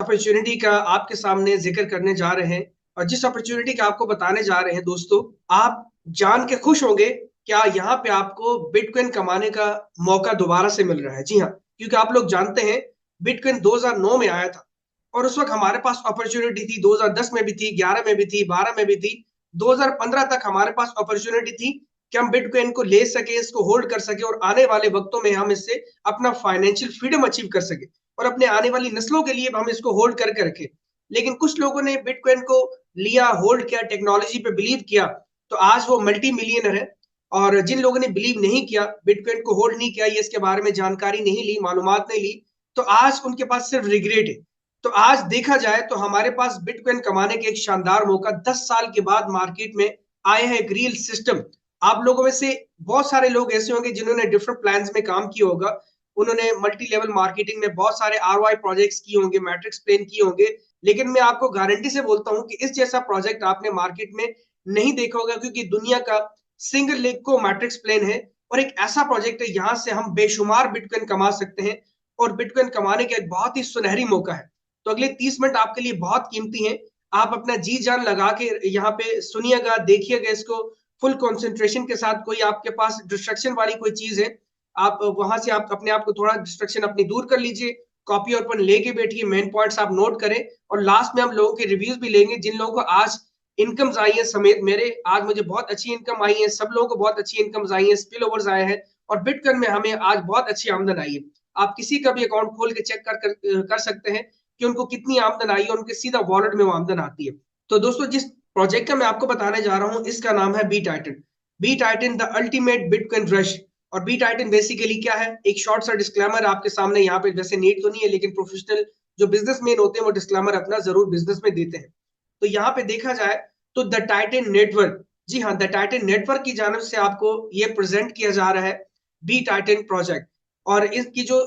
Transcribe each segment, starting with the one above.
Opportunity का आपके सामने जिक्र करने जा रहे हैं और जिस अपॉर्चुनिटी का आपको बताने जा रहे हैं दोस्तों, आप जान के खुश होंगे क्या यहाँ पे आपको बिटकॉइन कमाने का मौका दोबारा से मिल रहा है। जी हाँ, क्योंकि आप लोग जानते हैं बिटकॉइन 2009 में आया था और उस वक्त हमारे पास अपॉर्चुनिटी थी। 2010 में भी थी, 11 में भी थी, 12 में भी थी, 2015 तक हमारे पास अपॉर्चुनिटी थी कि हम बिटकॉइन को ले सके, इसको होल्ड कर सके और आने वाले वक्तों में हम इससे अपना फाइनेंशियल फ्रीडम अचीव कर सके और अपने आने वाली नस्लों के लिए हम इसको होल्ड करके रखें। लेकिन कुछ लोगों ने बिटकॉइन को लिया, होल्ड किया, टेक्नोलॉजी पे बिलीव किया, तो आज वो मल्टी मिलियनर है। और जिन लोगों ने बिलीव नहीं किया, बिटकॉइन को होल्ड नहीं किया, ये इसके बारे में जानकारी नहीं ली, मालूमात नहीं ली, तो आज उनके पास सिर्फ रिग्रेट है। तो आज देखा जाए तो हमारे पास बिटकॉइन कमाने के एक शानदार मौका 10 साल के बाद मार्केट में आए हैं, एक रियल सिस्टम। आप लोगों में से बहुत सारे लोग ऐसे होंगे जिन्होंने डिफरेंट प्लान्स में काम किया होगा। उन्होंने मल्टी लेवल मार्केटिंग में बहुत सारे आरओआई प्रोजेक्ट्स किए होंगे, मैट्रिक्स प्लान किए होंगे। लेकिन मैं आपको गारंटी से बोलता हूं कि इस जैसा प्रोजेक्ट आपने मार्केट में नहीं देखा होगा, क्योंकि दुनिया का सिंगल लेग को मैट्रिक्स प्लान है और एक ऐसा प्रोजेक्ट है यहां से हम बेशुमार बिटकॉइन कमा सकते हैं और बिटकॉइन कमाने का एक बहुत ही सुनहरी मौका है। तो अगले 30 मिनट आपके लिए बहुत कीमती हैं। आप अपना जी जान लगा के यहाँ पे सुनिएगा, देखिएगा इसको फुल कंसंट्रेशन के साथ। कोई आपके पास डिस्ट्रक्शन वाली कोई चीज है, आप वहां से आप अपने आप को थोड़ा डिस्ट्रक्शन अपनी दूर कर लीजिए, कॉपी और पेन लेके बैठिए, मेन पॉइंट्स आप नोट करें। और लास्ट में हम लोगों के रिव्यूज भी लेंगे। जिन लोगों को आज इनकम्स आई है समेत मेरे, आज मुझे बहुत अच्छी इनकम आई है, सब लोगों को बहुत अच्छी इनकम्स आई है, स्पिल ओवर्स आए हैं और बिटकॉइन में हमें आज बहुत अच्छी आमदन आई है। आप किसी का भी अकाउंट खोल के चेक कर सकते हैं कि उनको कितनी आमदन आई है, उनके सीधा वॉलेट में वो आमदन आती है। तो दोस्तों, जिस प्रोजेक्ट का मैं आपको बताने जा रहा हूँ इसका नाम है B Titan. B Titan the ultimate bitcoin rush. और बी टाइटन बेसिकली क्या है, एक शॉर्ट सा डिस्क्लेमर आपके सामने यहाँ पे, वैसे नीड तो नहीं है लेकिन प्रोफेशनल जो बिजनेसमैन होते हैं वो डिस्क्लेमर अपना जरूर बिजनेस में देते हैं। तो यहाँ पे देखा जाए तो द टाइटन नेटवर्क, जी हाँ, द टाइटन नेटवर्क की जानब से आपको ये प्रेजेंट किया जा रहा है बी टाइटन प्रोजेक्ट। और इसकी जो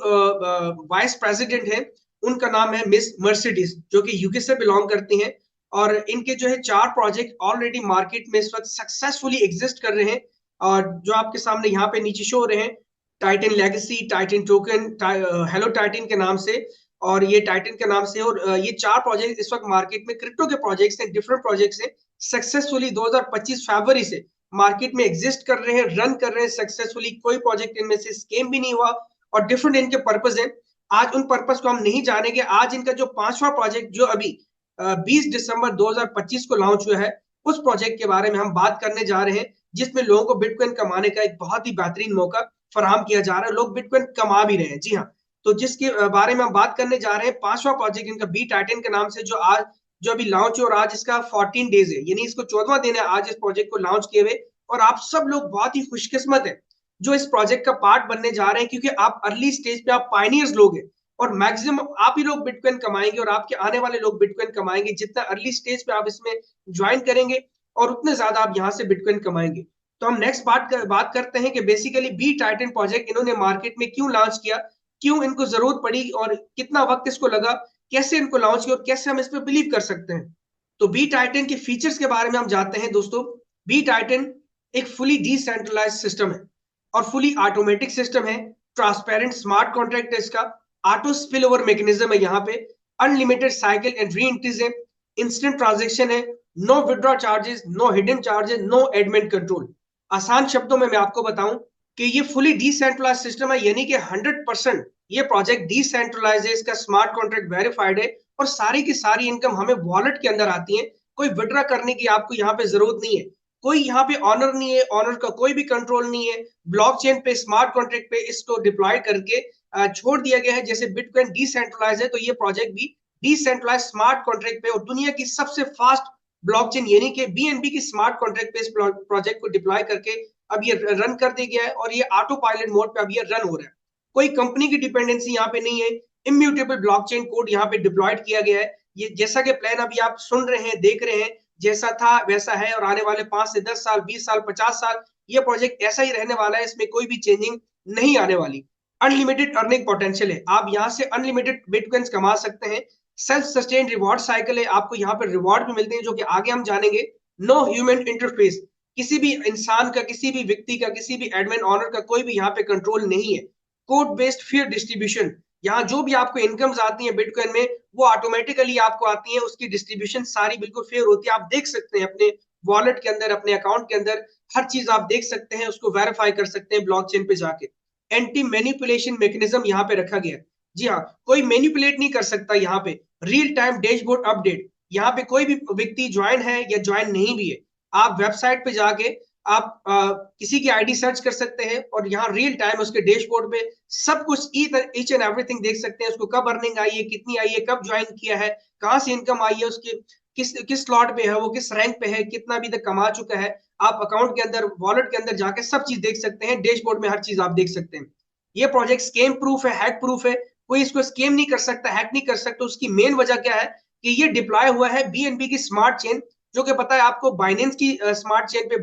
वाइस प्रेसिडेंट है उनका नाम है मिस मर्सिडीज, जो कि यूके से बिलोंग करती हैं। और इनके जो है 4 प्रोजेक्ट ऑलरेडी मार्केट में इस वक्त सक्सेसफुली एग्जिस्ट कर रहे हैं और जो आपके सामने यहाँ पे नीचे शो हो रहे हैं, Titan legacy, Titan token, hello Titan के नाम से, और ये टाइटन के नाम से। और ये 4 प्रोजेक्ट इस वक्त मार्केट में क्रिप्टो के प्रोजेक्ट्स हैं, डिफरेंट प्रोजेक्ट्स हैं, सक्सेसफुली 2025 फरवरी से मार्केट में एग्जिस्ट कर रहे हैं, रन कर रहे हैं सक्सेसफुली। कोई प्रोजेक्ट इनमें से स्कैम भी नहीं हुआ और डिफरेंट इनके पर्पज है। आज उन पर्पज को हम नहीं जानेंगे। आज इनका जो 5वां प्रोजेक्ट जो अभी 20 दिसंबर 2025 को लॉन्च हुआ है, उस प्रोजेक्ट के बारे में हम बात करने जा रहे हैं, जिसमें लोगों को बिटकॉइन कमाने का एक बहुत ही बेहतरीन मौका फराहम किया जा रहा है। लोग बिटकॉइन कमा भी रहे हैं, जी हाँ। तो जिसके बारे में हम बात करने जा रहे हैं, 5वां प्रोजेक्ट इनका बी टाइटन के नाम से, जो अभी लॉन्च है और आज इसका 14 डेज है, यानी इसको 14वां दिन है आज इस प्रोजेक्ट को लॉन्च किए हुए। और आप सब लोग बहुत ही खुशकिस्मत है जो इस प्रोजेक्ट का पार्ट बनने जा रहे हैं, क्योंकि आप अर्ली स्टेज पे, आप पाइनियर्स लोग हैं और मैक्सिमम आप ही लोग बिटकॉइन कमाएंगे और आपके आने वाले लोग बिटकॉइन कमाएंगे। जितना अर्ली स्टेज पे आप इसमें ज्वाइन करेंगे और उतने ज्यादा आप यहाँ से बिटकॉइन कमाएंगे। तो हम नेक्स्ट बात करते हैं कि बेसिकली बी टाइटन प्रोजेक्ट इन्होंने मार्केट में क्यों लॉन्च किया, क्यों इनको जरूरत पड़ी और कितना वक्त इसको लगा, कैसे इनको लॉन्च किया और कैसे हम इस पर बिलीव कर सकते हैं। तो बी टाइटन के फीचर्स के बारे में हम जानते हैं दोस्तों। बी टाइटन एक फुली डिसेंट्रलाइज सिस्टम है और फुली ऑटोमेटिक सिस्टम है। ट्रांसपेरेंट स्मार्ट कॉन्ट्रैक्ट है इसका, ऑटो स्पिल ओवर मैकेनिज्म है यहाँ पे, unlimited cycle and re entries है, इंस्टेंट ट्रांजेक्शन है, no withdraw charges, no hidden charges, no admin control. आसान शब्दों में मैं आपको बताऊं कि ये फुली डिसेंट्रलाइज सिस्टम है, यानी कि 100% ये प्रोजेक्ट डिसेंट्रलाइज है, इसका स्मार्ट कॉन्ट्रैक्ट वेरीफाइड है और सारी की सारी इनकम हमें वॉलेट के अंदर आती है। कोई विड्रॉ करने की आपको यहाँ पे जरूरत नहीं है, कोई यहाँ पे ऑनर नहीं है, ऑनर का कोई भी कंट्रोल नहीं है। ब्लॉकचेन पे, स्मार्ट कॉन्ट्रैक्ट पे इसको डिप्लॉय करके छोड़ दिया गया है। जैसे बिटकॉइन डिसेंट्रलाइज है तो ये प्रोजेक्ट भी डिसेंट्रलाइज स्मार्ट कॉन्ट्रैक्ट पे और दुनिया की सबसे फास्ट ब्लॉकचेन यानी कि बीएनबी की स्मार्ट कॉन्ट्रैक्ट पे इस प्रोजेक्ट को डिप्लॉय करके अब ये रन कर दिया गया है और ये ऑटो पायलट मोड पे अब ये रन हो रहा है। कोई कंपनी की डिपेंडेंसी यहाँ पे नहीं है, इम्यूटेबल ब्लॉकचेन कोड यहाँ पे डिप्लॉयड किया गया है। ये जैसा कि प्लान अभी आप सुन रहे हैं, देख रहे हैं, जैसा था वैसा है और आने वाले 5 से 10 साल, 20 साल, 50 साल ये प्रोजेक्ट ऐसा ही रहने वाला है, इसमें कोई भी चेंजिंग नहीं आने वाली। अनलिमिटेड अर्निंग पोटेंशियल है, आप यहाँ से अनलिमिटेड बिटकॉइंस कमा सकते हैं। सेल्फ सस्टेन रिवॉर्ड साइकिल है, आपको यहाँ पर रिवॉर्ड भी मिलते हैं जो कि आगे हम जानेंगे। नो ह्यूमन इंटरफेस, किसी भी इंसान का, किसी भी व्यक्ति का, किसी भी एडमिन ऑनर का कोई भी यहाँ पे कंट्रोल नहीं है। कोड बेस्ड फेयर डिस्ट्रीब्यूशन, यहाँ जो भी आपको इनकम्स आती है बिटकॉइन में वो ऑटोमेटिकली आपको आती है, उसकी डिस्ट्रीब्यूशन सारी बिल्कुल फेयर होती है। आप देख सकते हैं अपने वॉलेट के अंदर, अपने अकाउंट के अंदर हर चीज आप देख सकते हैं, उसको वेरीफाई कर सकते हैं ब्लॉकचेन पे जाके। एंटी मैनिपुलेशन मैकेनिज्म यहाँ पे रखा गया है। जी हाँ, कोई मैनिपुलेट नहीं कर सकता यहाँ पे। रियल टाइम डैशबोर्ड अपडेट, यहाँ पे कोई भी व्यक्ति ज्वाइन है या ज्वाइन नहीं भी है, आप वेबसाइट पे जाके आप किसी की आईडी सर्च कर सकते हैं और यहाँ रियल टाइम उसके डैशबोर्ड पे सब कुछ ईच एंड एवरीथिंग देख सकते हैं। उसको कब अर्निंग आई है, कितनी आई है, कब ज्वाइन किया है, कहाँ से इनकम आई है, उसके किस किस स्लॉट पे है, वो किस रैंक पे है, कितना अभी तक कमा चुका है। आप अकाउंट के अंदर, वॉलेट के अंदर जाके सब चीज देख सकते हैं, डैशबोर्ड में हर चीज आप देख सकते हैं। ये प्रोजेक्ट स्कैम प्रूफ है, हैक प्रूफ है। कोई इसको स्कैम नहीं कर सकता, हैक नहीं कर सकता। उसकी मेन वजह क्या है कि ये डिप्लॉय हुआ है बीएनबी की स्मार्ट चेन, जो कि पता है आपको बाइनेंस की स्मार्ट चेन पे,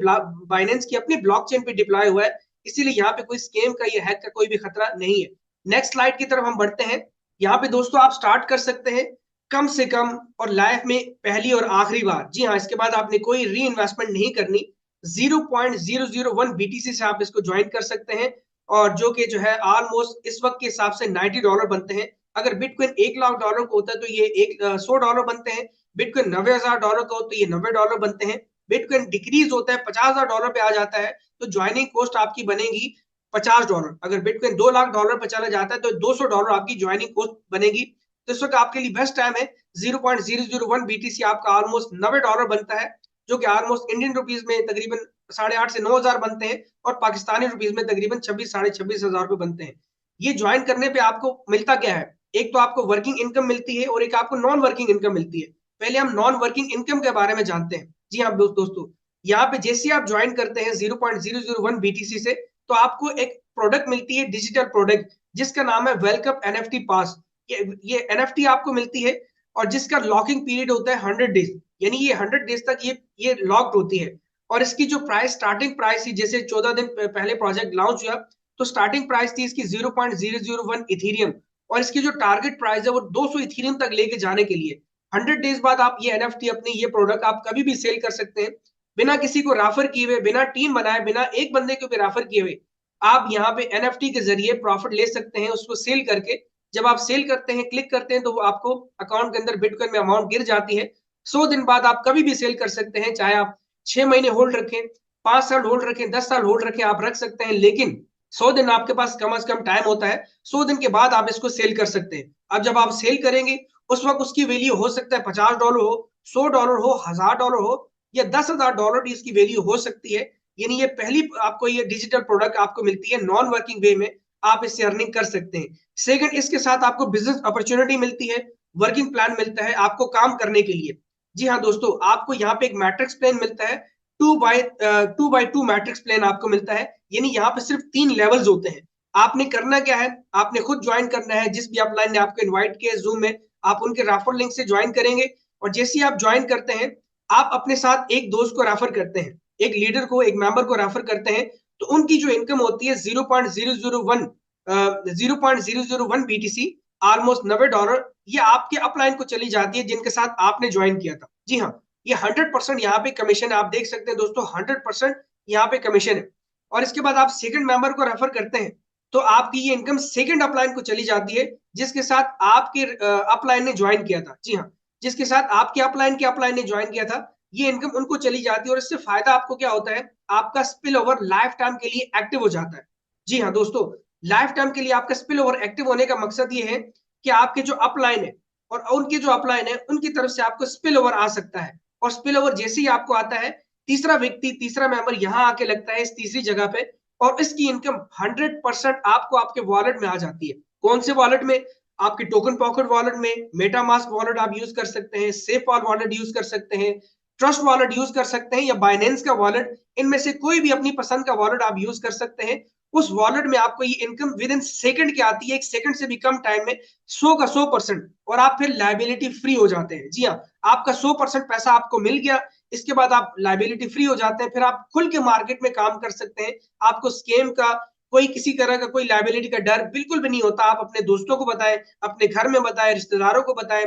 बाइनेंस की अपनी ब्लॉकचेन पे डिप्लॉय हुआ है। इसीलिए यहाँ पे कोई स्कैम का, ये हैक का कोई भी खतरा नहीं है। नेक्स्ट स्लाइड की तरफ हम बढ़ते हैं। यहाँ पे दोस्तों आप स्टार्ट कर सकते हैं कम से कम और लाइफ में पहली और आखिरी बार। जी हाँ, इसके बाद आपने कोई री इन्वेस्टमेंट नहीं करनी। 0.001 बीटीसी से आप इसको ज्वाइन कर सकते हैं, और जो कि जो है ऑलमोस्ट इस वक्त के हिसाब से $90 बनते हैं। अगर बिटकॉइन $1 लाख का होता है तो ये $100 बनते हैं। बिटकॉइन $90,000 का हो तो ये $90 बनते हैं। बिटकॉइन डिक्रीज होता है, $50,000 पे आ जाता है तो ज्वाइनिंग कॉस्ट आपकी बनेगी $50। अगर बिटकॉइन $2 लाख पे चला जाता है तो $200 आपकी ज्वाइनिंग कॉस्ट बनेगी। तो इस वक्त आपके लिए बेस्ट टाइम है। 0.001 बीटीसी आपका ऑलमोस्ट $90 बनता है, जो कि ऑलमोस्ट इंडियन रुपीज में तकरीबन 8,500 से 9,000 बनते हैं, और पाकिस्तानी रुपीज में तकरीबन 26 साढ़े 26,000 रुपए बनते हैं। ये ज्वाइन करने पे आपको मिलता क्या है? एक तो आपको वर्किंग इनकम मिलती है और एक आपको नॉन वर्किंग इनकम मिलती है। पहले हम नॉन वर्किंग इनकम के बारे में जानते हैं। जी हाँ दोस्तों, यहाँ पे जैसे आप ज्वाइन करते हैं 0.001 बीटीसी से, तो आपको एक प्रोडक्ट मिलती है, डिजिटल प्रोडक्ट, जिसका नाम है वेलकम एनएफटी पास। ये एनएफटी आपको मिलती है और जिसका लॉकिंग पीरियड होता है 100 डेज, यानी ये 100 डेज तक ये लॉक्ड होती है। और इसकी जो प्राइस, स्टार्टिंग प्राइस थी, जैसे 14 दिन पहले प्रोजेक्ट लॉन्च हुआ तो स्टार्टिंग प्राइस थी इसकी 0.001 इथीरियम, और इसकी जो टारगेट प्राइस है वो 200 इथीरियम तक लेके जाने के लिए। 100 डेज बाद आप ये एनएफटी, अपनी ये प्रोडक्ट आप कभी भी सेल कर सकते हैं, बिना किसी को रेफर किए हुए, बिना टीम बनाए, बिना एक बंदे को भी रेफर किए हुए। आप यहाँ पे एनएफटी के जरिए प्रॉफिट ले सकते हैं उसको सेल करके। जब आप सेल करते हैं, क्लिक करते हैं, तो वो आपको अकाउंट के अंदर बिटकॉइन में अमाउंट गिर जाती है। 100 दिन बाद आप कभी भी सेल कर सकते हैं, चाहे आप 6 महीने होल्ड रखें, 5 साल होल्ड रखें, 10 साल होल्ड रखें, आप रख सकते हैं। लेकिन 100 दिन आपके पास कम से कम टाइम होता है। 100 दिन के बाद आप इसको सेल कर सकते हैं। अब जब आप सेल करेंगे उस वक्त उसकी वैल्यू हो सकता है $50 हो, $100 हो, $1,000 हो, या $10,000 भी इसकी वैल्यू हो सकती है। यानी ये पहली आपको ये डिजिटल प्रोडक्ट आपको मिलती है नॉन वर्किंग वे में, आप इससे अर्निंग कर सकते हैं। सेकंड, इसके साथ आपको बिजनेस अपॉर्चुनिटी मिलती है, वर्किंग प्लान मिलता है आपको काम करने के लिए। जी हाँ दोस्तों, आपको यहाँ पे एक मैट्रिक्स प्लान मिलता है, 2x2 मैट्रिक्स प्लान आपको मिलता है। यानी यहाँ पे सिर्फ 3 लेवल्स होते हैं। आपने करना क्या है, आपने खुद ज्वाइन करना है। जिस भी अपलाइन ने आपको इन्वाइट किया जूम में, आप उनके रेफर लिंक से ज्वाइन करेंगे, और जैसे ही आप ज्वाइन करते हैं, आप अपने साथ एक दोस्त को रेफर करते हैं, एक लीडर को, एक मेंबर को रेफर करते हैं, तो उनकी जो इनकम होती है 0.001 बीटीसी, ऑलमोस्ट $90, ये आपके अपलाइन को चली जाती है जिनके साथ आपने ज्वाइन किया था। जी हाँ, ये 100% यहाँ पे कमीशन है। आप देख सकते हैं दोस्तों, 100% यहाँ पे कमीशन है। और इसके बाद आप सेकंड मेंबर को रेफर करते हैं, तो आपकी ये इनकम सेकंड अपलाइन को चली जाती है जिसके साथ आपके अपलाइन ने ज्वाइन किया था। जी हाँ, जिसके साथ आपके अपलाइन ने ज्वाइन किया था, ये इनकम उनको चली जाती है। और इससे फायदा आपको क्या होता है, आपका स्पिल ओवर लाइफ टाइम के लिए एक्टिव हो जाता है। जी हाँ दोस्तों, लाइफ टाइम के लिए आपका स्पिल ओवर एक्टिव होने का मकसद ये है कि आपके जो अपलाइन है और उनके जो अपलाइन है उनकी तरफ से आपको स्पिल ओवर आ सकता है। और स्पिल ओवर जैसे ही आपको आता है, तीसरा व्यक्ति, तीसरा मेंबर यहाँ आके लगता है इस तीसरी जगह पे, और इसकी इनकम 100% आपको आपके वॉलेट में आ जाती है। कौन से वॉलेट में? आपके टोकन पॉकेट वॉलेट में, मेटामास्क वॉलेट आप यूज कर सकते हैं, सेफपाल वॉलेट यूज कर सकते हैं, ट्रस्ट वॉलेट यूज कर सकते हैं, या बाइनेंस का वॉलेट। इनमें से कोई भी अपनी पसंद का वॉलेट आप यूज कर सकते हैं। उस वॉलेट में आपको ये इनकम विद इन सेकंड की आती है, 1 सेकंड से भी कम टाइम में 100 का 100%, और आप फिर लाइबिलिटी फ्री हो जाते हैं। जी हाँ, आपका 100% पैसा आपको मिल गया, इसके बाद आप लाइबिलिटी फ्री हो जाते हैं। फिर आप खुल के मार्केट में काम कर सकते हैं। आपको स्कैम का, कोई किसी तरह का कोई लाइबिलिटी का डर बिल्कुल भी नहीं होता। आप अपने दोस्तों को बताएं, अपने घर में बताएं, रिश्तेदारों को बताएं,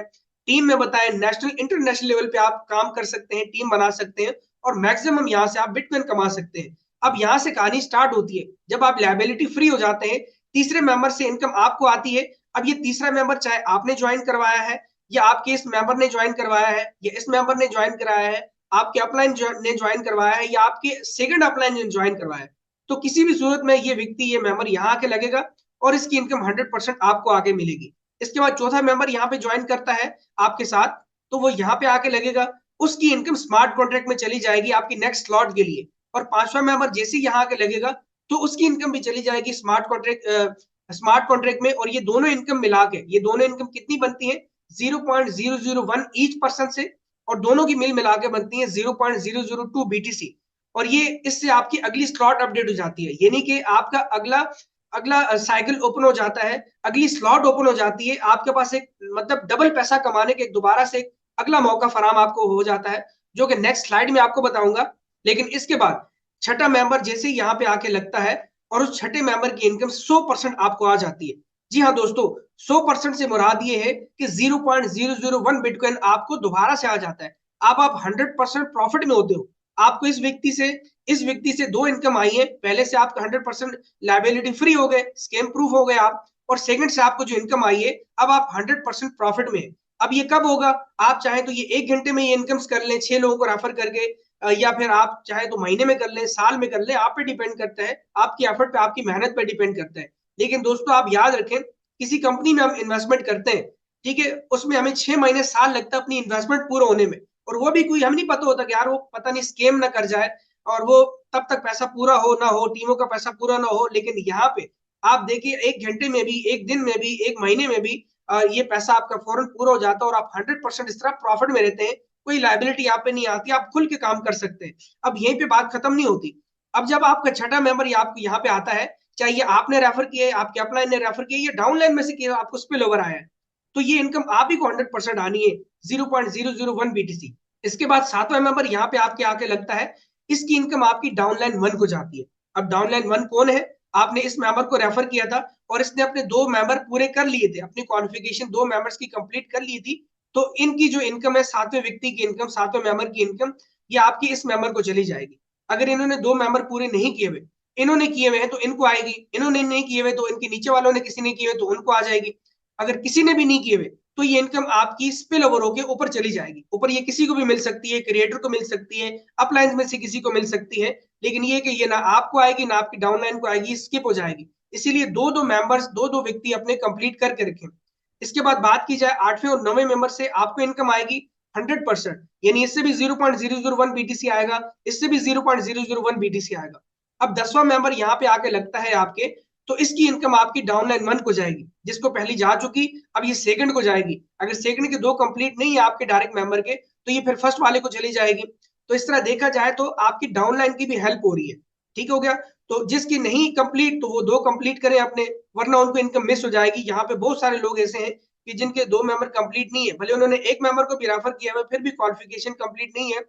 टीम में बताएं, नेशनल इंटरनेशनल लेवल पे आप काम कर सकते हैं, टीम बना सकते हैं, और मैक्सिमम यहाँ से आप बिटकॉइन कमा सकते हैं। अब यहाँ से कहानी स्टार्ट होती है, जब आप लाइबिलिटी फ्री हो जाते हैं, तीसरे मेंबर से इनकम आपको आती है। अब ये तीसरा मेंबर चाहे आपने ज्वाइन करवाया है या आपके इस मेंबर ने ज्वाइन करवाया है या इस मेंबर ने ज्वाइन कराया है, आपके अपलाइन ने ज्वाइन करवाया है या आपके सेकंड अपलाइन ने ज्वाइन करवाया है, तो किसी भी सूरत में ये व्यक्ति, ये मेंबर यहाँ आके लगेगा और इसकी इनकम 100% आपको आके मिलेगी। इसके बाद चौथा मेंबर यहाँ पे ज्वाइन करता है आपके साथ, तो वो यहाँ पे आके लगेगा, उसकी इनकम स्मार्ट कॉन्ट्रैक्ट में चली जाएगी आपकी नेक्स्ट स्लॉट के लिए। और पांचवा मेंबर जैसे ही यहाँ आके लगेगा तो उसकी इनकम भी चली जाएगी स्मार्ट कॉन्ट्रैक्ट में। और ये दोनों इनकम मिला के, ये दोनों इनकम कितनी बनती है, 0.001 ईच पर्सन से, और दोनों की मिल मिला के बनती है 0.002 बीटीसी। और ये इससे आपकी अगली स्लॉट अपडेट हो जाती है, यानी कि आपका अगला अगला साइकिल ओपन हो जाता है, अगली स्लॉट ओपन हो जाती है, आपके पास एक मतलब डबल पैसा कमाने के दोबारा से एक अगला मौका फराम आपको हो जाता है, जो कि नेक्स्ट स्लाइड में आपको बताऊंगा। लेकिन इसके बाद छठा मेंबर जैसे ही यहाँ पे आके लगता है और उस छठे मेंबर की इनकम 100% आपको आ जाती है। जी हाँ दोस्तों, 100% से मुराद ये है कि 0.001 बिटकॉइन आपको दोबारा से आ जाता है। आप 100% प्रॉफिट में होते हो। आपको इस व्यक्ति से दो इनकम आई है, पहले से आपका 100% लाइबिलिटी फ्री हो गए, स्कैम प्रूफ हो गए आप, और सेकंड से आपको जो इनकम आई है अब आप 100% प्रॉफिट में है। अब ये कब होगा, आप चाहें तो ये 1 घंटे में ये इनकम्स कर लें 6 लोगों को रेफर करके, या फिर आप चाहे तो महीने में कर लें, साल में कर लें, आप पे डिपेंड करता है, आपकी एफर्ट पे, आपकी मेहनत पे डिपेंड करता है। लेकिन दोस्तों आप याद रखें, किसी कंपनी में हम इन्वेस्टमेंट करते हैं, ठीक है, उसमें हमें 6 महीने साल लगता है अपनी इन्वेस्टमेंट पूरा होने में, और वो भी कोई हमें नहीं पता होता कि यार वो पता नहीं स्कैम ना कर जाए और वो तब तक पैसा पूरा हो ना हो, टीमों का पैसा पूरा ना हो। लेकिन यहाँ पे आप देखिए 1 घंटे में भी, 1 दिन में भी, 1 महीने में भी ये पैसा आपका फौरन पूरा हो जाता है और आप 100% इस तरह प्रॉफिट में रहते हैं। कोई लाइबिलिटी आप पे नहीं आती, आप खुल के काम कर सकते हैं। अब यहीं पे बात खत्म नहीं होती। अब जब आपका छठा मेंबर आपको यहाँ पे आता है, चाहे ये आपने रेफर किया है, आपके अपलाइन ने रेफर किया, ये डाउनलाइन में से किया, आपको स्पिल ओवर आया है, तो ये इनकम आप ही को 100% आनी है, 0.001 बीटीसी। इसके बाद सातवां मेंबर यहाँ पे आपके आके लगता है, इसकी इनकम आपकी डाउनलाइन 1 को जाती है। अब डाउनलाइन 1 कौन है, आपने इस मेंबर को रेफर किया था और इसने अपने 2 मेंबर पूरे कर लिए थे, अपनी क्वालिफिकेशन 2 मेंबर्स की कंप्लीट कर ली थी, तो इनकी जो इनकम है, सातवें व्यक्ति की इनकम, सातवें मेंबर की इनकम, ये आपकी इस मेंबर को चली जाएगी। अगर इन्होंने 2 मेंबर पूरे नहीं किए हुए, इन्होंने किए हुए हैं तो इनको आएगी, इन्होंने नहीं किए हुए तो इनके नीचे वालों ने किसी ने किए हुए तो उनको आ जाएगी। अगर किसी ने भी नहीं किए हुए तो ये इनकम आपकी स्पिल ओवर होकर ऊपर चली जाएगी। ऊपर ये किसी को भी मिल सकती है, क्रिएटर को मिल सकती है, अपलाइन में से किसी को मिल सकती है, लेकिन ये कि ये ना आपको आएगी ना आपकी डाउनलाइन को आएगी, स्किप हो जाएगी। इसीलिए दो दो मेंबर्स, दो दो व्यक्ति अपने कंप्लीट करके रखें। इसके बाद बात की जाए आठवें और नौवें मेंबर से, आपको इनकम आएगी 100%, यानी इससे भी 0.001 बीटीसी आएगा, इससे भी 0.001 बीटीसी आएगा। अब 10वां मेंबर यहाँ पे आके लगता है आपके, तो इसकी इनकम आपकी डाउनलाइन 1 को जाएगी, जिसको पहली जा चुकी, अब ये सेकंड को जाएगी। अगर सेकंड के 2 कंप्लीट नहीं है आपके डायरेक्ट मेंबर के, तो ये फिर फर्स्ट वाले को चली जाएगी। तो इस तरह देखा जाए तो आपकी डाउनलाइन की भी हेल्प हो रही है। ठीक हो गया, तो जिसकी नहीं कंप्लीट तो वो 2 कंप्लीट करें अपने, वरना उनको इनकम मिस हो जाएगी। यहाँ पे बहुत सारे लोग ऐसे हैं कि जिनके 2 मेंबर कंप्लीट नहीं है, भले उन्होंने एक मेंबर को भी रेफर किया है, फिर भी क्वालिफिकेशन कंप्लीट नहीं है,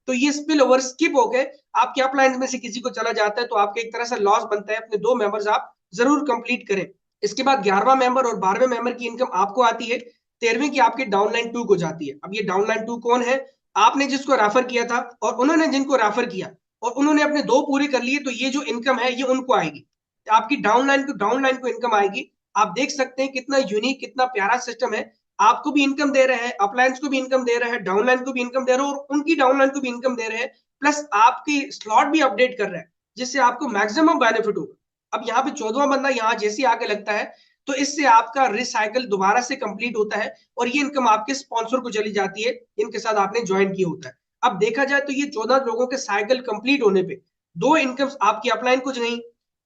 तो ये स्पिल ओवर स्किप होके आपके अपलाइन में से किसी को चला जाता है, तो आपके एक तरह से लॉस बनता है। अपने 2 मेंबर्स आप जरूर कंप्लीट करें। इसके बाद 11वां मेंबर और 12वें मेंबर की इनकम आपको आती है, 13वें की आपकी डाउनलाइन 2 को जाती है। अब ये डाउनलाइन 2 कौन है, आपने जिसको रेफर किया था और उन्होंने जिनको रेफर किया और उन्होंने अपने 2 पूरे कर लिए, तो ये जो इनकम है ये उनको आएगी, आपकी डाउनलाइन को इनकम आएगी। आप देख सकते हैं कितना यूनिक, कितना प्यारा सिस्टम है। आपको भी इनकम दे रहे हैं, अपलायंस को भी इनकम दे रहे हैं, डाउनलाइन को भी इनकम दे रहे हैं और उनकी डाउनलाइन को भी इनकम दे रहे हैं, प्लस आपकी स्लॉट भी अपडेट कर रहे हैं, जिससे आपको मैक्सिमम बेनिफिट होगा। अब यहाँ पे 14वां बंदा यहाँ जैसे आके लगता है, तो इससे आपका रिसाइकल दोबारा से कंप्लीट होता है और ये इनकम आपके स्पॉन्सर को चली जाती है, इनके साथ आपने ज्वाइन किया होता है। अब देखा जाए तो ये 14 लोगों के साइकिल कंप्लीट होने पे 2 इनकम्स आपकी अपलाइन को गई,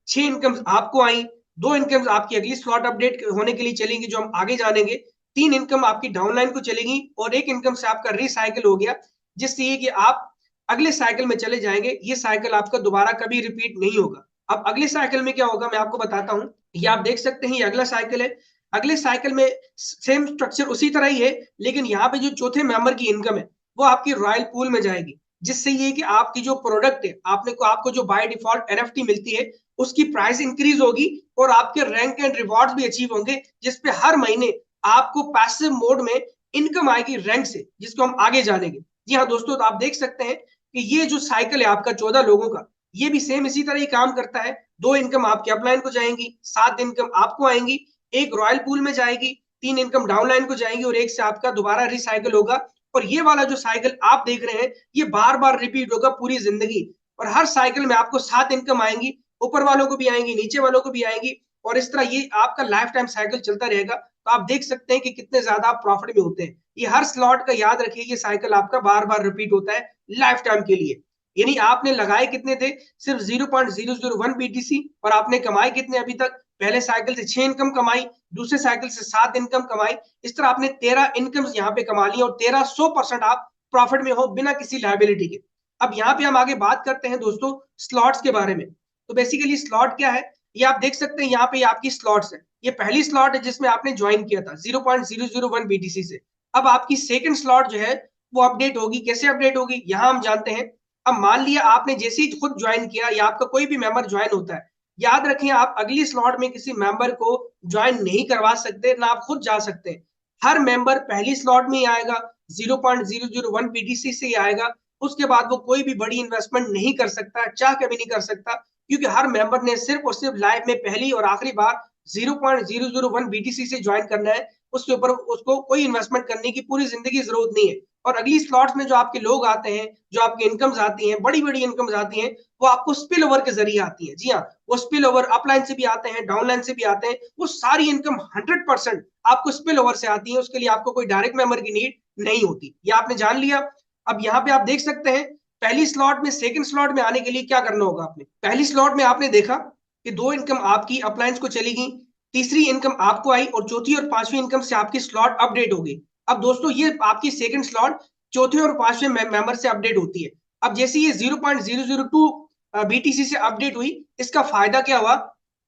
6 इनकम्स आपको आई, 2 इनकम्स आपकी अगली स्लॉट अपडेट होने के लिए चलेंगी, जो हम आगे जानेंगे, 3 इनकम आपकी डाउनलाइन को चलेगी और 1 इनकम से आपका रिसाइकिल हो गया, जिससे ये कि आप अगले साइकिल में चले जाएंगे। ये साइकिल आपका दोबारा कभी रिपीट नहीं होगा। अब अगले साइकिल में क्या होगा मैं आपको बताता हूं। ये आप देख सकते हैं, ये अगला साइकिल है। अगले साइकिल में सेम स्ट्रक्चर उसी तरह ही है, लेकिन यहाँ पे जो चौथे मेंबर की इनकम है वो आपकी रॉयल पूल में जाएगी, जिससे ये कि आपकी जो प्रोडक्ट है, आपको जो बाय डिफॉल्ट एनएफटी मिलती है, उसकी प्राइस इंक्रीज होगी और आपके रैंक एंड रिवॉर्ड्स भी अचीव होंगे, जिसपे हर महीने आपको पैसिव मोड में इनकम आएगी रैंक से, जिसको हम आगे जानेंगे। जी हाँ दोस्तों, तो आप देख सकते हैं कि ये जो साइकिल है आपका 14 लोगों का, ये भी सेम इसी तरह ही काम करता है। 2 इनकम आपके अपलाइन को जाएंगी, 7 इनकम आपको आएंगी, एक रॉयल पूल में जाएगी, 3 इनकम डाउनलाइन को जाएंगी और एक से आपका दोबारा रिसाइकल होगा। और ये वाला जो साइकिल आप देख रहे हैं ये बार बार रिपीट होगा पूरी जिंदगी, और हर साइकिल में आपको 7 इनकम आएंगी, ऊपर वालों को भी आएंगी, नीचे वालों को भी आएंगी, और इस तरह ये आपका लाइफ टाइम साइकिल चलता रहेगा। तो आप देख सकते हैं कि कितने ज्यादा आप प्रॉफिट में होते हैं। ये हर स्लॉट का याद रखिए, ये साइकिल आपका बार बार रिपीट होता है लाइफ टाइम के लिए। यानी आपने लगाए कितने थे, सिर्फ 0.001 बीटीसी, और आपने कमाए कितने अभी तक, पहले साइकिल से 6 इनकम कमाई, दूसरे साइकिल से 7 इनकम कमाई, इस तरह आपने 13 इनकम यहाँ पे कमा ली, और 1300% आप प्रॉफिट में हो बिना किसी लायबिलिटी के। अब यहाँ पे हम आगे बात करते हैं दोस्तों स्लॉट्स के बारे में। तो बेसिकली स्लॉट क्या है, ये आप देख सकते हैं यहाँ पे आपकी स्लॉट्स है। ये पहली स्लॉट है जिसमें आपने ज्वाइन किया था 0.001 बीटीसी से। अब आपकी सेकंड स्लॉट जो है वो अपडेट होगी। कैसे अपडेट होगी यहाँ हम जानते हैं। अब मान लिया आपने जैसे ही खुद ज्वाइन किया या आपका कोई भी मेंबर ज्वाइन होता है, याद रखें आप अगली स्लॉट में किसी मेंबर को ज्वाइन नहीं करवा सकते, ना आप खुद जा सकते हैं। हर मेंबर पहली स्लॉट में ही आएगा, 0.001 बीटीसी से ही आएगा। उसके बाद वो कोई भी बड़ी इन्वेस्टमेंट नहीं कर सकता, चाह के भी नहीं कर सकता, क्योंकि हर मेंबर ने सिर्फ और सिर्फ लाइफ में पहली और आखिरी बार 0.001 बीटीसी से ज्वाइन करना है। उसके ऊपर उसको कोई इन्वेस्टमेंट करने की पूरी जिंदगी जरूरत नहीं है। और अगली स्लॉट्स में जो आपके लोग आते हैं, जो आपकी इनकम्स आती हैं, बड़ी बड़ी इनकम्स आती हैं, वो आपको स्पिल ओवर के जरिए आती है। जी हाँ, वो स्पिल ओवर अपलाइन से भी आते हैं, डाउनलाइन से भी आते हैं। वो सारी इनकम 100% आपको स्पिल ओवर से आती है। उसके लिए आपको कोई डायरेक्ट मेंबर की नीड नहीं होती। ये आपने जान लिया। अब यहाँ पे आप देख सकते हैं पहली स्लॉट में सेकंड स्लॉट में आने के लिए क्या करना होगा। आपने पहली स्लॉट में आपने देखा कि 2 इनकम आपकी अपलाइंस को चली गई, तीसरी इनकम आपको आई, और चौथी और पांचवी इनकम से आपकी स्लॉट अपडेट हो गई। अब दोस्तों ये आपकी सेकंड स्लॉट चौथे और पांचवें मेंबर से अपडेट होती है। अब जैसे ये 0.002 बीटीसी से अपडेट हुई, इसका फायदा क्या हुआ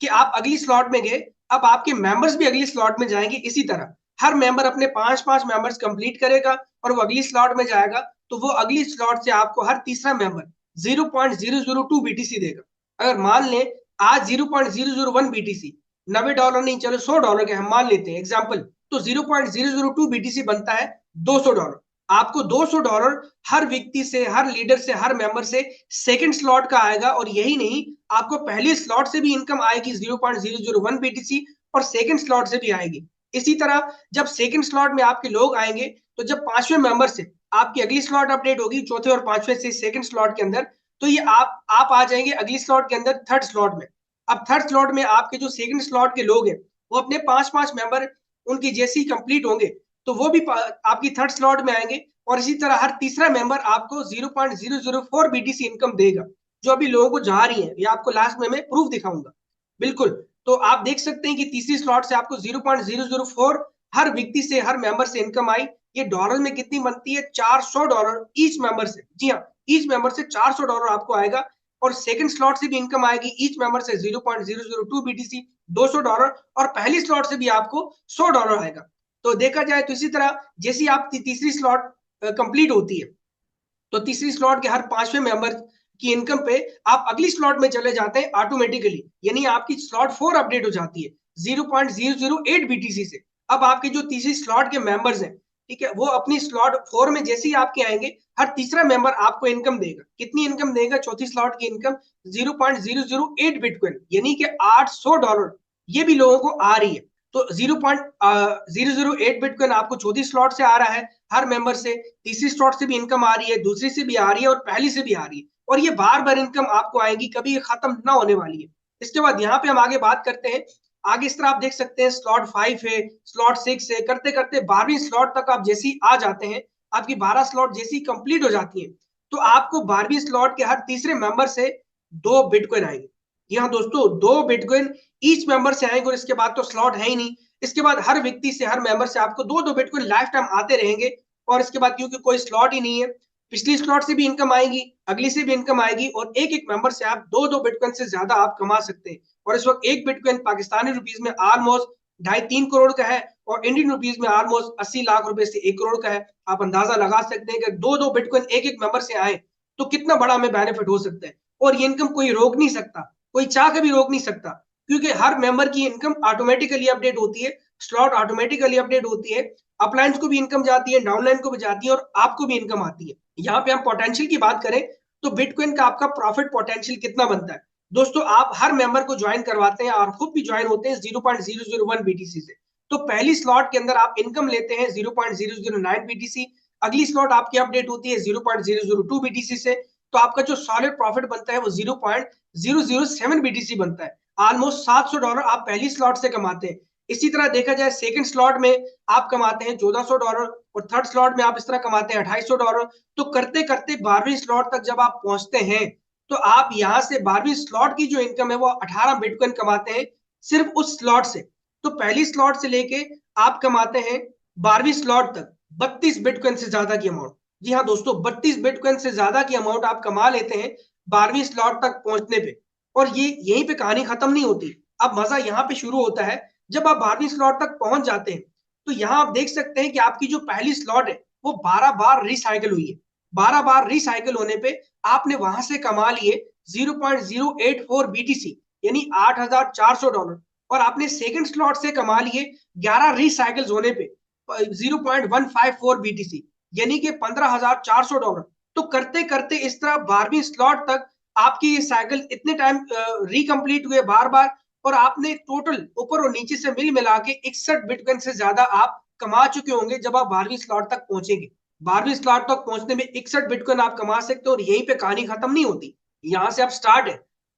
कि आप अगली स्लॉट में गए, अब आपके मेंबर्स भी अगली स्लॉट में जाएंगे। इसी तरह हर मेंबर अपने 5-5 मेंबर्स कंप्लीट करेगा और वो अगली स्लॉट में जाएगा, तो वो अगली स्लॉट से आपको हर तीसरा मेंबर 0.002 बीटीसी देगा। अगर मान लें आज 0.001 बीटीसी, $90 नहीं, चलो $100 के हम मान लेते हैं एग्जाम्पल, तो 0.002 बीटीसी बनता है $200। आपको $200 हर व्यक्ति से, हर लीडर से, हर मेंबर से सेकंड स्लॉट का आएगा। और यही नहीं, आपको पहली स्लॉट से भी इनकम आएगी 0.001 बीटीसी, और सेकंड स्लॉट से भी आएगी। इसी तरह जब सेकंड स्लॉट में आपके लोग आएंगे, तो जब पांचवें मेंबर से आपकी अगली स्लॉट अपडेट होगी, चौथे और पांचवें से सेकंड स्लॉट के अंदर, तो ये आप आ जाएंगे अगली स्लॉट के अंदर थर्ड स्लॉट में। अब थर्ड स्लॉट में आपके जो सेकंड स्लॉट के लोग हैं, वो अपने 5-5 मेंबर उनकी जैसे ही कंप्लीट होंगे, तो वो भी आपकी थर्ड स्लॉट में आएंगे। और इसी तरह हर तीसरा मेंबर आपको 0.004 बीटीसी इनकम देगा, जो अभी लोगों को जा रही है। ये आपको लास्ट में मैं प्रूफ दिखाऊंगा। बिल्कुल। तो आप देख सकते हैं कि तीसरी स्लॉट से आपको 0.004 हर व्यक्ति से, हर मेंबर से इनकम आई। ये डॉलर में कितनी बनती है, $400 ईच मेंबर से। जी हाँ, ईच मेंबर से $400 आपको आएगा। और सेकंड स्लॉट से भी इनकम आएगी ईच मेंबर से 0.002 बीटीसी, $200। और पहली स्लॉट से भी आपको $100 आएगा। तो देखा जाए तो इसी तरह जैसी आप तीसरी स्लॉट कंप्लीट होती है, तो तीसरी स्लॉट के हर पांचवें मेंबर की इनकम पे आप अगली स्लॉट में चले जाते हैं ऑटोमेटिकली। यानी आपकी स्लॉट 4 अपडेट हो जाती है 0.008 बीटीसी से। अब आपके जो तीसरी स्लॉट के मेंबर्स हैं, ठीक है, वो अपनी स्लॉट 4 में जैसे ही आपके आएंगे, हर तीसरा मेंबर आपको इनकम देगा। कितनी इनकम देगा, चौथी स्लॉट की इनकम 0.008 बिटकॉइन, यानी कि $800 ये भी लोगों को आ रही है। तो 0.008 बिटकॉइन आपको चौथी स्लॉट से आ रहा है हर मेंबर से, तीसरी स्लॉट से भी इनकम आ रही है, दूसरी से भी आ रही है, और पहली से भी आ रही है। और ये बार बार इनकम आपको आएगी, कभी ये खत्म ना होने वाली है। इसके बाद यहाँ पे हम आगे बात करते हैं। आगे इस तरह आप देख सकते हैं स्लॉट 5 है, स्लॉट 6 है, करते करते 12वीं स्लॉट तक आप जैसी आ जाते हैं, आपकी 12 स्लॉट जैसी कंप्लीट हो जाती है, तो आपको 12वीं स्लॉट के हर तीसरे मेंबर से 2 बिटकॉइन आएंगे। जी हाँ दोस्तों, 2 बिटकॉइन ईच मेंबर से आएंगे, और इसके बाद तो स्लॉट है ही नहीं। इसके बाद हर व्यक्ति से, हर मेंबर से आपको 2-2 बिटकॉइन लाइफ टाइम आते रहेंगे। और इसके बाद क्योंकि कोई स्लॉट ही नहीं है, पिछली स्लॉट से भी इनकम आएगी, अगली से भी इनकम आएगी, और एक एक मेंबर से आप 2-2 बिटकॉइन से ज्यादा आप कमा सकते हैं। और इस वक्त एक बिटकॉइन पाकिस्तानी रुपीज में ऑलमोस्ट 2.5-3 करोड़ का है, और इंडियन रुपीज में ऑलमोस्ट 80 लाख रुपए से 1 करोड़ का है। आप अंदाजा लगा सकते हैं कि 2-2 बिटकॉइन एक एक मेंबर से आए तो कितना बड़ा हमें बेनिफिट हो सकता है। और ये इनकम कोई रोक नहीं सकता, कोई चाह के भी रोक नहीं सकता, क्योंकि हर मेंबर की इनकम ऑटोमेटिकली अपडेट होती है, स्लॉट ऑटोमेटिकली अपडेट होती है, अपलाइंस को भी इनकम जाती है, डाउनलाइन को भी जाती है, और आपको भी इनकम आती है। यहाँ पे हम पोटेंशियल की बात करें तो बिटकॉइन का आपका प्रॉफिट पोटेंशियल कितना बनता है। दोस्तों आप हर मेंबर को ज्वाइन करवाते हैं और खुद भी ज्वाइन होते हैं 0.001 बीटीसी से। तो पहली स्लॉट के अंदर आप इनकम लेते हैं 0.009 बीटीसी, अगली स्लॉट आपकी अपडेट होती है 0.002 बीटीसी से, तो आपका जो सॉलिड प्रॉफिट बनता है वो 0.007 बीटीसी बनता है। ऑलमोस्ट $700 आप पहली स्लॉट से कमाते हैं। इसी तरह देखा जाए सेकंड स्लॉट में आप कमाते हैं $1400 और थर्ड स्लॉट में आप इस तरह कमाते हैं $2800। तो करते करते 12वीं स्लॉट तक जब आप पहुंचते हैं तो आप यहां से 12वीं स्लॉट की जो इनकम है वो 18 बिटकॉइन कमाते हैं सिर्फ उस स्लॉट से। तो पहली स्लॉट से लेके आप कमाते हैं 12वीं स्लॉट तक 32 बिटकॉइन से ज्यादा की अमाउंट। जी हाँ दोस्तों, 32 बिटकॉइन से ज्यादा की अमाउंट आप कमा लेते हैं 12वीं स्लॉट तक पहुंचने पे। और ये यहीं पे कहानी खत्म नहीं होती, अब मजा यहाँ पे शुरू होता है। जब आप 12वीं स्लॉट तक पहुंच जाते हैं तो यहाँ आप देख सकते हैं कि आपकी जो पहली स्लॉट है वो 12 बार रिसाइकिल हुई है। 12 बार रिसाइकिल होने पे आपने वहां से कमा लिए 0.084 बीटीसी यानी $8,400। और आपने सेकंड स्लॉट से कमा लिए 11 रिसाइकिल्स होने पे 0.154 बीटीसी यानी कि $15,400। तो करते करते इस तरह 12वीं स्लॉट तक आपकी ये साइकिल इतने टाइम रिकम्प्लीट हुए बार बार, और आपने टोटल ऊपर और नीचे से मिल मिला के 61 बिटकॉइन से ज्यादा आप कमा चुके होंगे जब आप 12वीं स्लॉट तक पहुंचेंगे। 12वीं स्लॉट तक पहुंचने में 61 बिटकॉइन आप कमा सकते हो और यहीं पे कहानी खत्म नहीं होती, यहां से आप स्टार्ट है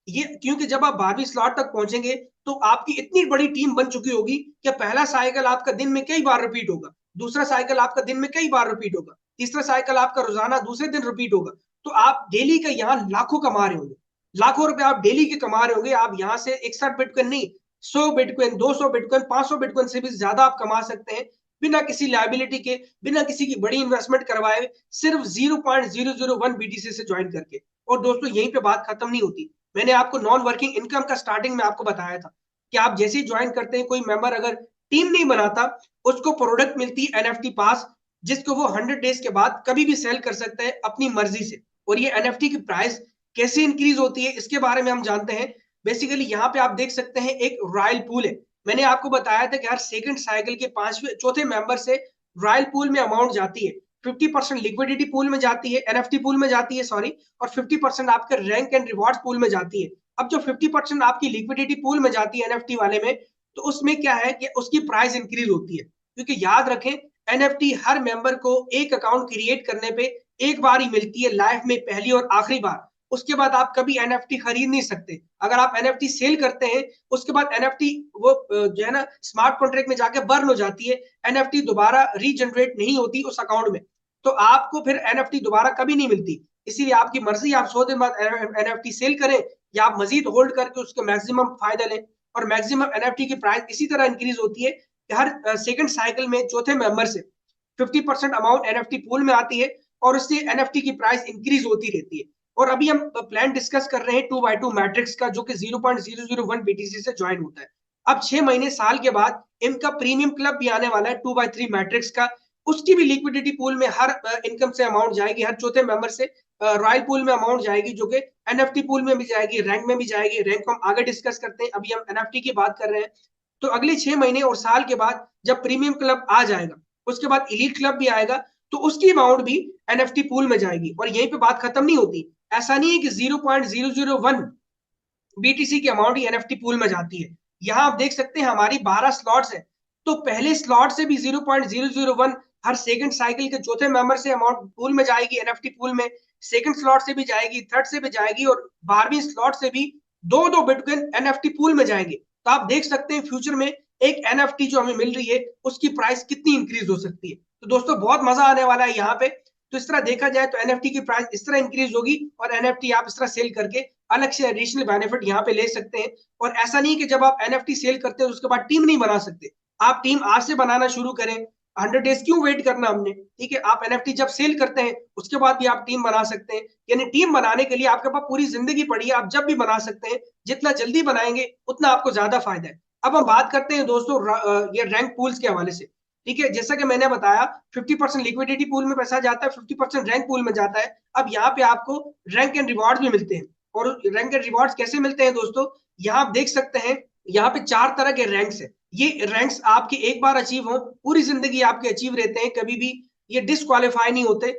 ये। क्योंकि जब आप 12वीं स्लॉट तक पहुंचेंगे तो आपकी इतनी बड़ी टीम बन चुकी होगी कि पहला साइकिल आपका दिन में कई बार रिपीट होगा, दूसरा साइकिल आपका दिन में कई बार रिपीट होगा, तीसरा साइकिल आपका रोजाना दूसरे दिन रिपीट होगा। तो आप डेली का यहाँ लाखों कमा रहे होंगे, लाखों रुपए आप डेली के कमा रहे होंगे। आप यहाँ से 61 बिटकॉइन नहीं, 100 बिटकॉइन, 200 बिटकॉइन, 500 बिटकॉइन से भी ज्यादा आप कमा सकते हैं बिना किसी लायबिलिटी के, बिना किसी की बड़ी इन्वेस्टमेंट करवाए, सिर्फ 0.001 बीटीसी से ज्वाइन करके। और दोस्तों यहीं पे बात खत्म नहीं होती। मैंने आपको नॉन वर्किंग इनकम का स्टार्टिंग में आपको बताया था कि आप जैसे ही ज्वाइन करते हैं, कोई मेंबर अगर टीम नहीं बनाता, उसको प्रोडक्ट मिलती है एनएफटी पास, जिसको वो 100 डेज के बाद कभी भी सेल कर सकता है अपनी मर्जी से। और ये एनएफटी की प्राइस कैसे इंक्रीज होती है इसके बारे में हम जानते हैं। बेसिकली यहाँ पे आप देख सकते हैं एक रॉयल पूल है। मैंने आपको बताया था कि हर सेकंड साइकिल के पांचवें चौथे मेंबर से रॉयल पूल में अमाउंट जाती है। 50% लिक्विडिटी पूल में जाती है, एनएफटी पूल में जाती है सॉरी, और 50% आपके रैंक एंड रिवॉर्ड्स पूल में जाती है। अब जो 50% आपकी लिक्विडिटी पूल में जाती है एनएफटी वाले में, तो उसमें क्या है कि उसकी प्राइस इंक्रीज होती है। क्योंकि याद रखें, एनएफटी हर मेंबर को एक अकाउंट क्रिएट करने पे एक बार ही मिलती है, लाइफ में पहली और आखिरी बार। उसके बाद आप कभी एनएफटी खरीद नहीं सकते। अगर आप एनएफटी सेल करते हैं उसके बाद एनएफटी वो जो है ना स्मार्ट कॉन्ट्रैक्ट में जाके बर्न हो जाती है, एनएफटी दोबारा रीजनरेट नहीं होती उस अकाउंट में, तो आपको फिर एनएफटी दोबारा कभी नहीं मिलती। इसीलिए आपकी मर्जी, आप 100 दिन बाद एनएफटी सेल करें या आप मजीद होल्ड करके उसके मैक्सिमम फायदा लें। और मैक्सिमम एनएफटी की प्राइस इसी तरह इंक्रीज होती है कि हर सेकंड साइकिल में चौथे मेंबर से 50% अमाउंट एनएफटी पूल में आती है और उससे एनएफटी की प्राइस इंक्रीज होती रहती है। और अभी हम प्लान डिस्कस कर रहे हैं 2x2 मैट्रिक्स का, जो कि 0.001 बीटीसी से ज्वाइन होता है। अब 6 महीने साल के बाद इनका प्रीमियम क्लब भी आने वाला है 2x3 मैट्रिक्स का। उसकी भी लिक्विडिटी पूल में हर इनकम से अमाउंट जाएगी, हर चौथे मेंबर से रॉयल पूल में अमाउंट जाएगी, जो कि एनएफटी पूल में भी जाएगी, रैंक में भी जाएगी। रैंक को हम आगे डिस्कस करते हैं, अभी हम एनएफटी की बात कर रहे हैं। तो अगले 6 महीने और साल के बाद जब प्रीमियम क्लब आ जाएगा, उसके बाद इलीट क्लब भी आएगा, तो उसकी अमाउंट भी एनएफटी पूल में जाएगी। और यहीं पे बात खत्म नहीं होती। ऐसा नहीं है कि 0.001 बीटीसी की अमाउंट ही एनएफटी पूल में जाती है। यहां आप देख सकते हैं हमारी 12 स्लॉट्स हैं, तो पहले स्लॉट से भी 0.001 हर सेकंड साइकिल के चौथे मेंबर से अमाउंट पूल में जाएगी, एनएफटी पूल में। सेकंड स्लॉट से भी जाएगी, थर्ड से भी जाएगी, और 12वीं स्लॉट से भी दो दो बिटकॉइन एनएफटी पूल में जाएंगे। तो आप देख सकते हैं फ्यूचर में एक एनएफटी जो हमें मिल रही है उसकी प्राइस कितनी इंक्रीज हो सकती है। तो दोस्तों बहुत मजा आने वाला है यहाँ पे। तो इस तरह देखा जाए तो एनएफटी की प्राइस इस तरह इंक्रीज होगी और एनएफटी आप इस तरह सेल करके अलग से एडिशनल बेनिफिट यहाँ पे ले सकते हैं। और ऐसा नहीं कि जब आप एनएफटी सेल करते हैं उसके बाद टीम नहीं बना सकते, आप टीम आज से बनाना शुरू करें। 100 डेज क्यों वेट करना हमने, ठीक है। आप एनएफटी जब सेल करते हैं उसके बाद भी आप टीम बना सकते हैं। यानी टीम बनाने के लिए आपके पास पूरी जिंदगी पड़ी है, आप जब भी बना सकते हैं। जितना जल्दी बनाएंगे उतना आपको ज्यादा फायदा है। अब हम बात करते हैं दोस्तों ये रैंक पूल्स के हवाले से, ठीक है। जैसा कि मैंने बताया 50% लिक्विडिटी पूल में पैसा जाता है, 50% रैंक पूल में जाता है। अब यहाँ पे आपको रैंक एंड रिवॉर्ड भी मिलते हैं। और रैंक एंड रिवॉर्ड्स कैसे मिलते हैं दोस्तों, यहाँ आप देख सकते हैं, यहाँ पे 4 तरह के रैंक्स है। ये रैंक्स आपके एक बार अचीव हो, पूरी जिंदगी आपके अचीव रहते हैं, कभी भी ये डिस्क्वालीफाई नहीं होते।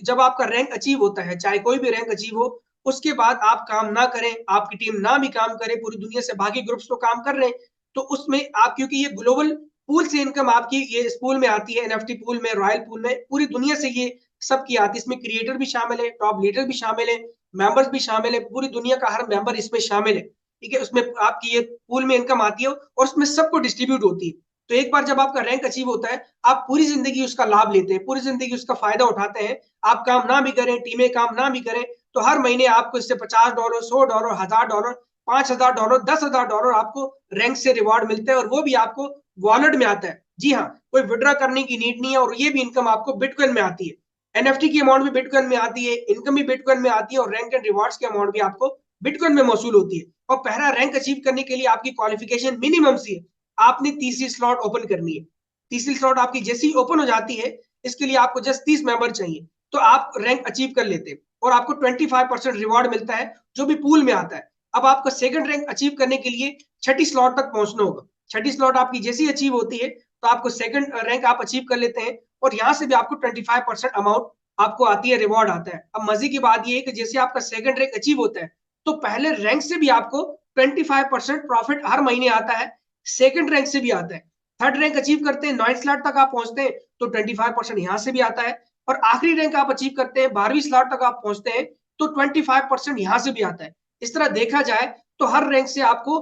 जब आपका रैंक अचीव होता है, चाहे कोई भी रैंक अचीव हो, उसके बाद आप काम ना करें, आपकी टीम ना भी काम करे, पूरी दुनिया से बाकी ग्रुप्स तो काम कर रहे हैं, तो उसमें आप, क्योंकि ये ग्लोबल पूल से इनकम आपकी ये इस पूल में आती है, एनएफटी पूल में, रॉयल पूल में, पूरी दुनिया से ये सब की आती है। इसमें क्रिएटर भी शामिल है, टॉप लीडर भी शामिल है, मेंबर्स भी शामिल है, पूरी दुनिया का हर मेंबर इसमें शामिल है। ठीक है, उसमें आपकी ये पूल में इनकम आती है और उसमें सबको डिस्ट्रीब्यूट होती है। तो एक बार जब आपका रैंक अचीव होता है, आप पूरी जिंदगी उसका लाभ लेते हैं, पूरी जिंदगी उसका फायदा उठाते हैं। आप काम ना भी करें, टीमें काम ना भी करें, तो हर महीने आपको इससे $50, $100, $1000, $5000, $10,000 आपको रैंक से रिवॉर्ड मिलते हैं, और वो भी आपको वॉलेट में आता है। जी हाँ, कोई विड्रॉ करने की नीड नहीं है, और ये भी इनकम आपको बिटकॉइन में आती है। एनएफटी की अमाउंट भी बिटकॉइन में आती है, इनकम भी बिटकॉइन में आती है, और रैंक एंड रिवॉर्ड्स की अमाउंट भी आपको बिटकॉइन में मौसूल होती है। और पहला रैंक अचीव करने के लिए आपकी क्वालिफिकेशन मिनिमम सी है, आपने तीसरी स्लॉट ओपन करनी है। तीसरी स्लॉट आपकी जैसी ओपन हो जाती है, इसके लिए आपको जस्ट 30 मेंबर चाहिए, तो आप रैंक अचीव कर लेते हैं, और आपको 25% रिवॉर्ड मिलता है जो भी पूल में आता है। अब आपको सेकंड रैंक अचीव करने के लिए छठी स्लॉट तक पहुंचना होगा। छठी स्लॉट आपकी जैसी अचीव होती है, तो आपको सेकंड रैंक आप अचीव कर लेते हैं, और यहां से भी आपको 25% अमाउंट आपको आती है, रिवॉर्ड आता है। अब मजे की बात यह है कि जैसे आपका सेकंड रैंक अचीव होता है, तो पहले रैंक से भी आपको 25% प्रॉफिट हर महीने आता है, सेकंड रैंक से भी आता है। थर्ड रैंक अचीव करते हैं, 9th स्लॉट तक आप पहुंचते हैं, तो 25% यहां से भी आता है, और आखिरी रैंक आप अचीव करते हैं, 12वीं स्लॉट तक आप पहुंचते हैं, तो 25% यहां से भी आता है। इस तरह देखा जाए तो हर रैंक से आपको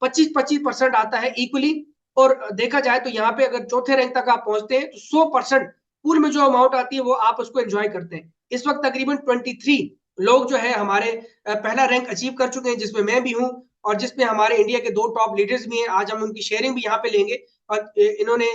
25-25% आता है इक्वली। और देखा जाए तो यहाँ पे अगर चौथे रैंक तक आप पहुंचते हैं, तो 100% पूल में जो अमाउंट आती है वो आप उसको एंजॉय करते हैं। इस वक्त तकरीबन 23 लोग जो है हमारे पहला रैंक अचीव कर चुके हैं, जिसमें मैं भी हूँ, और जिसमें हमारे इंडिया के 2 टॉप लीडर्स भी हैं। आज हम उनकी शेयरिंग भी यहाँ पे लेंगे। और इन्होंने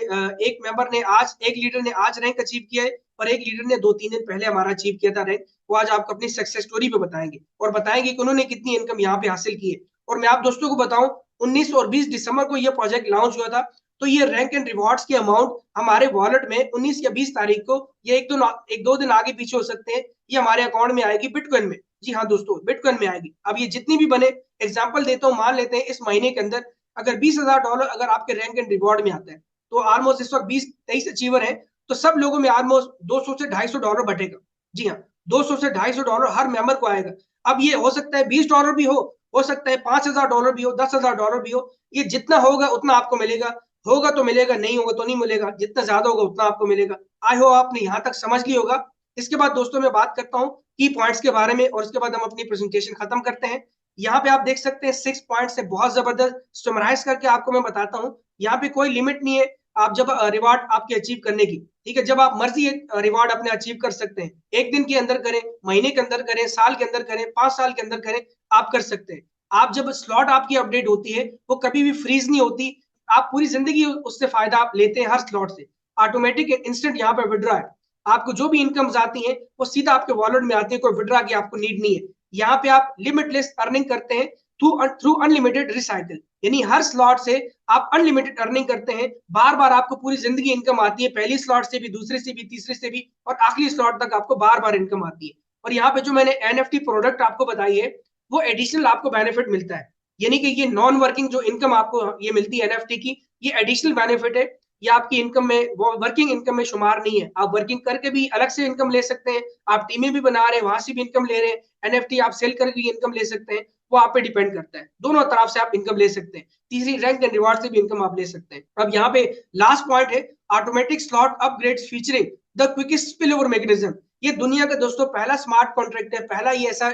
एक मेंबर ने आज, एक लीडर ने आज रैंक अचीव किया है, और एक लीडर ने 2-3 दिन पहले हमारा अचीव किया था रैंक। वो आज आपको अपनी सक्सेस स्टोरी पे बताएंगे, और बताएंगे कि उन्होंने कितनी इनकम यहाँ पे हासिल की है। और मैं आप दोस्तों को बताऊं, 19 और 20 दिसंबर को यह प्रोजेक्ट लॉन्च हुआ था, तो ये रैंक एंड रिवॉर्ड्स की अमाउंट हमारे वॉलेट में 19 या 20 तारीख को, ये एक दो दिन आगे पीछे हो सकते हैं, ये हमारे अकाउंट में आएगी बिटकॉइन में। जी हाँ दोस्तों, बिटकॉइन में आएगी। अब ये जितनी भी बने, एग्जाम्पल देता हूँ, मान लेते हैं इस महीने के अंदर अगर $20,000 अगर आपके रैंक एंड रिवॉर्ड में आता है, तो ऑलमोस्ट इस वक्त 20-23 अचीवर है, तो सब लोगों में ऑलमोस्ट $200 से $250 बटेगा। जी हाँ, $200 से $250 हर मेंबर को आएगा। अब ये हो सकता है $20 भी हो सकता है $5,000 भी हो, $10,000 भी हो। ये जितना होगा उतना आपको मिलेगा, होगा तो मिलेगा, नहीं होगा तो नहीं मिलेगा, जितना ज्यादा होगा उतना आपको मिलेगा। आई होप आपने यहाँ तक समझ लिया होगा। इसके बाद दोस्तों मैं बात करता हूँ की पॉइंट्स के बारे में, और उसके बाद हम अपनी प्रेजेंटेशन खत्म करते हैं। यहाँ पे आप देख सकते हैं 6 पॉइंट्स है, बहुत जबरदस्त समराइज करके आपको मैं बताता हूँ। यहाँ पे कोई लिमिट नहीं है आप जब रिवॉर्ड आपके अचीव करने की। ठीक है, जब आप मर्जी रिवॉर्ड अपने अचीव कर सकते हैं, एक दिन के अंदर करें, महीने के अंदर करें, साल के अंदर करें, 5 साल के अंदर करें, आप कर सकते हैं। आप जब स्लॉट आपकी अपडेट होती है, वो कभी भी फ्रीज नहीं होती, आप पूरी जिंदगी उससे फायदा आप लेते हैं हर स्लॉट से। ऑटोमेटिक इंस्टेंट यहाँ पे विड्रॉ है, आपको जो भी इनकम्स आती हैं वो सीधा आपके वॉलेट में आती है, कोई विड्रॉ की आपको नीड नहीं है। यहाँ पे आप लिमिटलेस अर्निंग करते हैं थ्रू अनलिमिटेड रिसाइकल, यानी हर स्लॉट से आप अनलिमिटेड अर्निंग करते हैं। बार बार आपको पूरी जिंदगी इनकम आती है, पहली स्लॉट से भी, दूसरे से भी, तीसरे से भी, और आखिरी स्लॉट तक आपको बार बार इनकम आती है। और यहाँ पे जो मैंने एनएफटी प्रोडक्ट आपको बताई है, वो एडिशनल आपको बेनिफिट मिलता है, यानी कि ये नॉन वर्किंग जो इनकम आपको ये मिलती है एनएफटी की, ये एडिशनल बेनिफिट है। ये आपकी इनकम में, वो वर्किंग इनकम में शुमार नहीं है। आप वर्किंग करके भी अलग से इनकम ले सकते हैं, आप टीमें भी बना रहे हैं वहां से भी इनकम ले रहे हैं, एनएफटी आप सेल करके भी इनकम ले सकते हैं, वो आप पे डिपेंड करता है। दोनों तरफ से आप इनकम ले सकते हैं, तीसरी रैंक एंड रिवार्ड से भी इनकम आप ले सकते हैं। अब यहाँ पे लास्ट पॉइंट है automatic slot upgrades featuring the quickest spill over mechanism. ये दुनिया का दोस्तों पहला स्मार्ट कॉन्ट्रैक्ट है, पहला ये ऐसा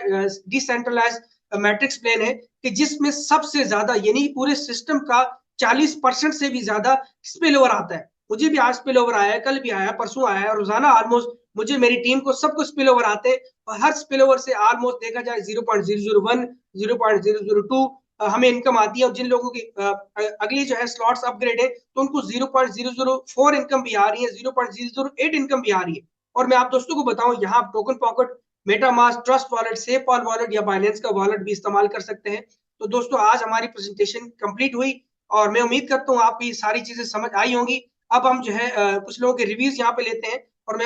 डिसेंट्रलाइज मैट्रिक्स प्लेन है कि जिसमें सबसे ज्यादा, यानी पूरे सिस्टम का 40% से भी ज्यादा स्पिल ओवर आता है। मुझे भी आज स्पिल ओवर आया है, कल भी आया, परसों आया है, रोजाना ऑलमोस्ट मुझे, मेरी टीम को, सबको स्पिल ओवर आते हैं। और हर स्पिल ओवर से ऑलमोस्ट देखा जाए 0.001, 0.002 हमें इनकम आती है। और जिन लोगों की अगली जो है स्लॉट्स अपग्रेड है, तो उनको 0.004 इनकम भी आ रही है, 0.008 इनकम भी आ रही है। और मैं आप दोस्तों को बताऊं, यहाँ Token Pocket, MetaMask, Trust Wallet, SafePal Wallet या बाइनेंस का वॉलेट भी इस्तेमाल कर सकते हैं। तो दोस्तों आज हमारी प्रेजेंटेशन कंप्लीट हुई, और मैं उम्मीद करता हूँ आपको ये सारी चीजें समझ आई होंगी। अब हम जो है कुछ लोगों के रिव्यूज यहाँ पे लेते हैं, और मैं